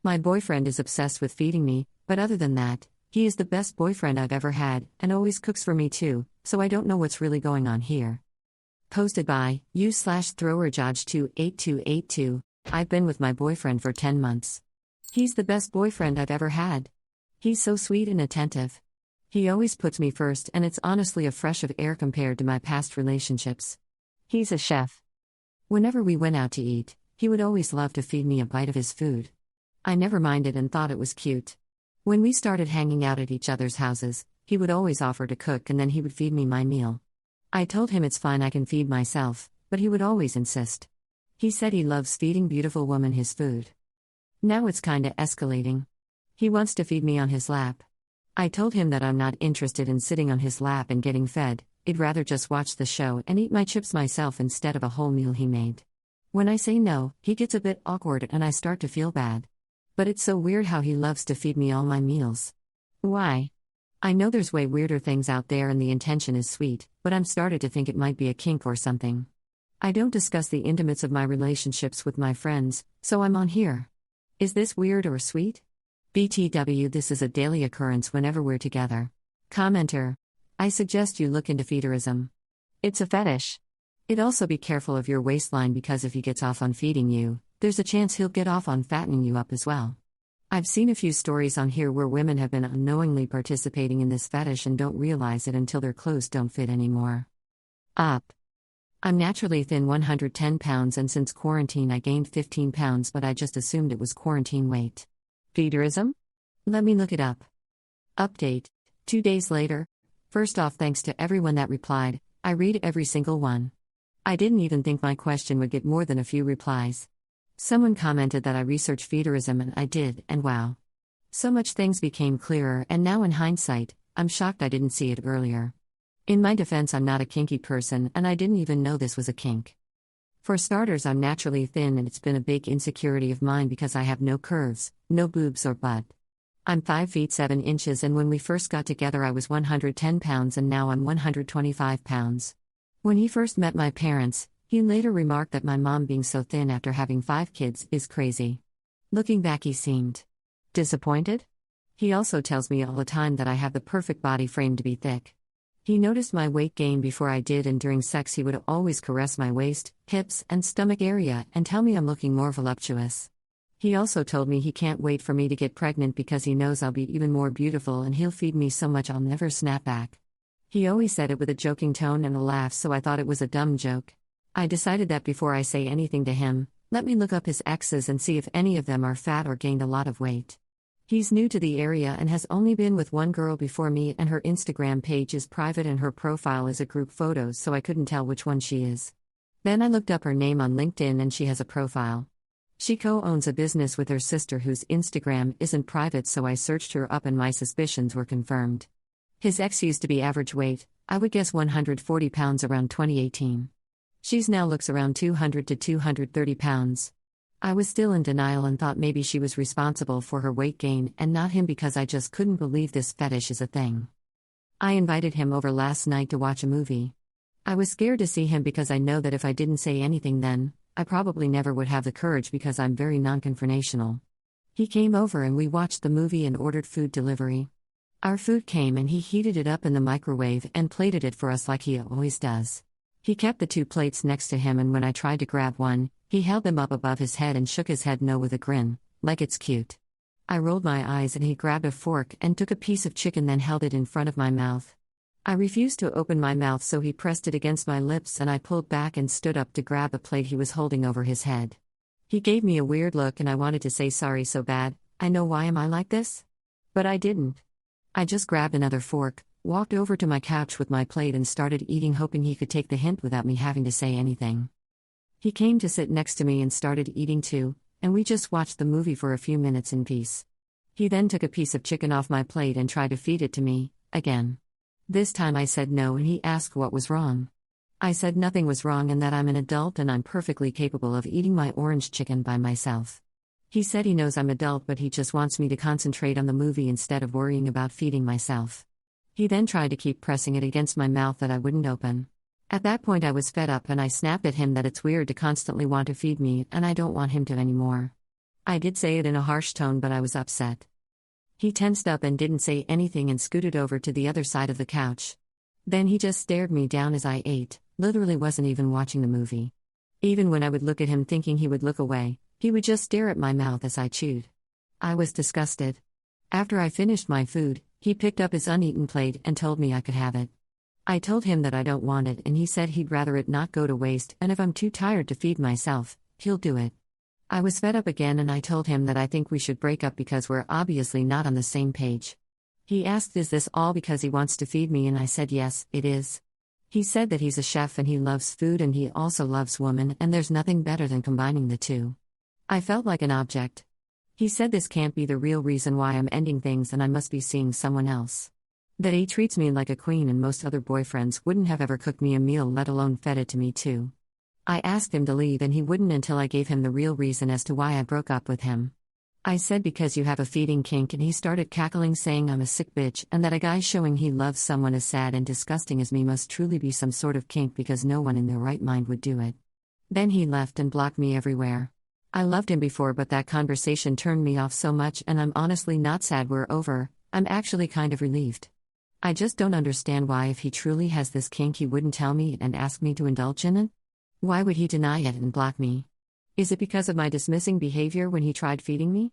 My boyfriend is obsessed with feeding me, but other than that, he is the best boyfriend I've ever had and always cooks for me too, so I don't know what's really going on here. Posted by u/throwerjodge28282. I've been with my boyfriend for 10 months. He's the best boyfriend I've ever had. He's so sweet and attentive. He always puts me first, and it's honestly a fresh of air compared to my past relationships. He's a chef. Whenever we went out to eat, he would always love to feed me a bite of his food. I never minded and thought it was cute. When we started hanging out at each other's houses, he would always offer to cook and then he would feed me my meal. I told him it's fine, I can feed myself, but he would always insist. He said he loves feeding beautiful women his food. Now it's kinda escalating. He wants to feed me on his lap. I told him that I'm not interested in sitting on his lap and getting fed, I'd rather just watch the show and eat my chips myself instead of a whole meal he made. When I say no, he gets a bit awkward and I start to feel bad. But it's so weird how he loves to feed me all my meals. Why? I know there's way weirder things out there and the intention is sweet, but I'm started to think it might be a kink or something. I don't discuss the intimates of my relationships with my friends, so I'm on here. Is this weird or sweet? BTW, this is a daily occurrence whenever we're together. Commenter. I suggest you look into feederism. It's a fetish. It'd also be careful of your waistline because if he gets off on feeding you, there's a chance he'll get off on fattening you up as well. I've seen a few stories on here where women have been unknowingly participating in this fetish and don't realize it until their clothes don't fit anymore. Up. I'm naturally thin, 110 pounds, and since quarantine I gained 15 pounds, but I just assumed it was quarantine weight. Feederism? Let me look it up. Update. 2 days later. First off, thanks to everyone that replied. I read every single one. I didn't even think my question would get more than a few replies. Someone commented that I researched feederism and I did, and wow. So much things became clearer, and now in hindsight, I'm shocked I didn't see it earlier. In my defense, I'm not a kinky person and I didn't even know this was a kink. For starters, I'm naturally thin and it's been a big insecurity of mine because I have no curves, no boobs or butt. I'm 5 feet 7 inches and when we first got together I was 110 pounds and now I'm 125 pounds. When he first met my parents, he later remarked that my mom being so thin after having 5 kids is crazy. Looking back, he seemed disappointed. He also tells me all the time that I have the perfect body frame to be thick. He noticed my weight gain before I did, and during sex he would always caress my waist, hips, and stomach area and tell me I'm looking more voluptuous. He also told me he can't wait for me to get pregnant because he knows I'll be even more beautiful and he'll feed me so much I'll never snap back. He always said it with a joking tone and a laugh, so I thought it was a dumb joke. I decided that before I say anything to him, let me look up his exes and see if any of them are fat or gained a lot of weight. He's new to the area and has only been with one girl before me, and her Instagram page is private and her profile is a group photo, so I couldn't tell which one she is. Then I looked up her name on LinkedIn and she has a profile. She co-owns a business with her sister whose Instagram isn't private, so I searched her up and my suspicions were confirmed. His ex used to be average weight, I would guess 140 pounds around 2018. She's now looks around 200 to 230 pounds. I was still in denial and thought maybe she was responsible for her weight gain and not him because I just couldn't believe this fetish is a thing. I invited him over last night to watch a movie. I was scared to see him because I know that if I didn't say anything then, I probably never would have the courage because I'm very non-confrontational. He came over and we watched the movie and ordered food delivery. Our food came and he heated it up in the microwave and plated it for us like he always does. He kept the 2 plates next to him and when I tried to grab one, he held them up above his head and shook his head no with a grin, like it's cute. I rolled my eyes and he grabbed a fork and took a piece of chicken, then held it in front of my mouth. I refused to open my mouth, so he pressed it against my lips and I pulled back and stood up to grab a plate he was holding over his head. He gave me a weird look and I wanted to say sorry so bad, I know why am I like this? But I didn't. I just grabbed another fork, walked over to my couch with my plate and started eating, hoping he could take the hint without me having to say anything. He came to sit next to me and started eating too, and we just watched the movie for a few minutes in peace. He then took a piece of chicken off my plate and tried to feed it to me, again. This time I said no and he asked what was wrong. I said nothing was wrong and that I'm an adult and I'm perfectly capable of eating my orange chicken by myself. He said he knows I'm adult but he just wants me to concentrate on the movie instead of worrying about feeding myself. He then tried to keep pressing it against my mouth that I wouldn't open. At that point I was fed up and I snapped at him that it's weird to constantly want to feed me and I don't want him to anymore. I did say it in a harsh tone, but I was upset. He tensed up and didn't say anything and scooted over to the other side of the couch. Then he just stared me down as I ate, literally wasn't even watching the movie. Even when I would look at him thinking he would look away, he would just stare at my mouth as I chewed. I was disgusted. After I finished my food, he picked up his uneaten plate and told me I could have it. I told him that I don't want it, and he said he'd rather it not go to waste, and if I'm too tired to feed myself, he'll do it. I was fed up again, and I told him that I think we should break up because we're obviously not on the same page. He asked, is this all because he wants to feed me, and I said yes, it is. He said that he's a chef and he loves food and he also loves women, and there's nothing better than combining the two. I felt like an object. He said this can't be the real reason why I'm ending things and I must be seeing someone else. That he treats me like a queen and most other boyfriends wouldn't have ever cooked me a meal, let alone fed it to me too. I asked him to leave and he wouldn't until I gave him the real reason as to why I broke up with him. I said because you have a feeding kink, and he started cackling saying I'm a sick bitch and that a guy showing he loves someone as sad and disgusting as me must truly be some sort of kink because no one in their right mind would do it. Then he left and blocked me everywhere. I loved him before, but that conversation turned me off so much, and I'm honestly not sad we're over, I'm actually kind of relieved. I just don't understand why, if he truly has this kink, he wouldn't tell me and ask me to indulge in it. Why would he deny it and block me? Is it because of my dismissing behavior when he tried feeding me?